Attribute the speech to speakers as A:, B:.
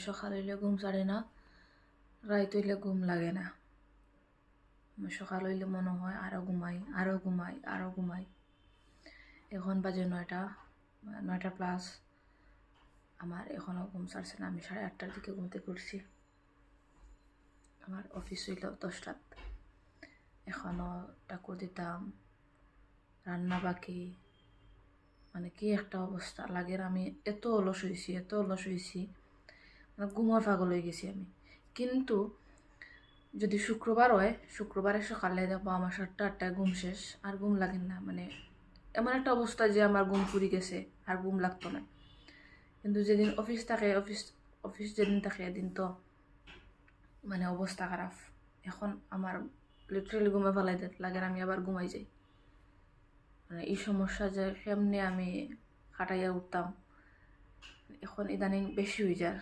A: সকাল হইলে ঘুম ছাড়ে না, রাত হইলে ঘুম লাগে না। সকাল হইলে মনে হয় আরও ঘুমাই, আরও ঘুমাই, আরও ঘুমাই। এখন বাজে 9টা প্লাস। আমার এখনও ঘুম ছাড়ছে না। আমি 8:30টার দিকে ঘুম থেকে উঠছি। আমার অফিস হইল 10টাত। এখনও ঠাকুর দিতাম, রান্না বাকি। মানে কি একটা অবস্থা লাগে। আমি এত অলস হয়েছি, মানে ঘুমোর পাগল হয়ে গেছি আমি। কিন্তু যদি শুক্রবার হয়, শুক্রবারে সকালে যাবো আমার 7টা-8টায় ঘুম শেষ, আর ঘুম লাগে না। মানে এমন একটা অবস্থা যে আমার ঘুম পুরি গেছে, আর ঘুম লাগতো না। কিন্তু যেদিন অফিস থাকে, অফিস যেদিন থাকে এদিন তো মানে অবস্থা খারাপ। এখন আমার লিটারেলি ঘুমে ফেলাই লাগে, আমি আবার ঘুমাই যাই। মানে এই সমস্যা যে কেমনে আমি কাটাইয়া উঠতাম, এখন ইদানিং বেশি হয়ে যায়।